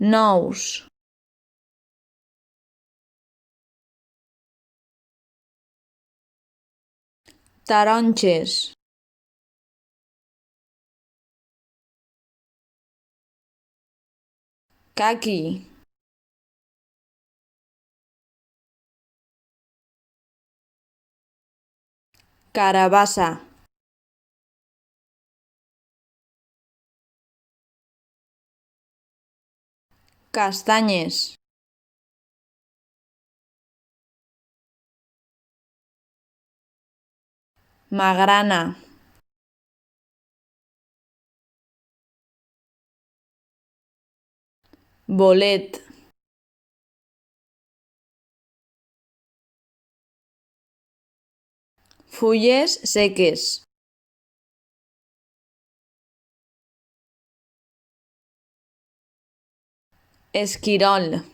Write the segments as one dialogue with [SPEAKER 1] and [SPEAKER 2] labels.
[SPEAKER 1] nous, taronges, caqui, carabassa, castanyes, magrana, bolet, fulles seques, esquirol,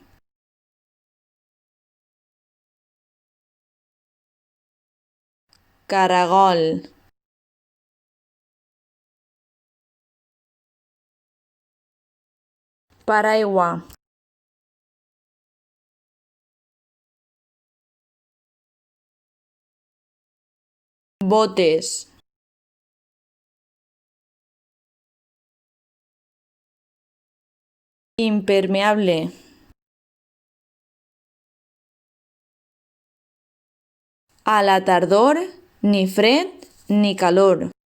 [SPEAKER 1] caragol, paraigua, botes, impermeable, a la tardor, ni fred ni calor.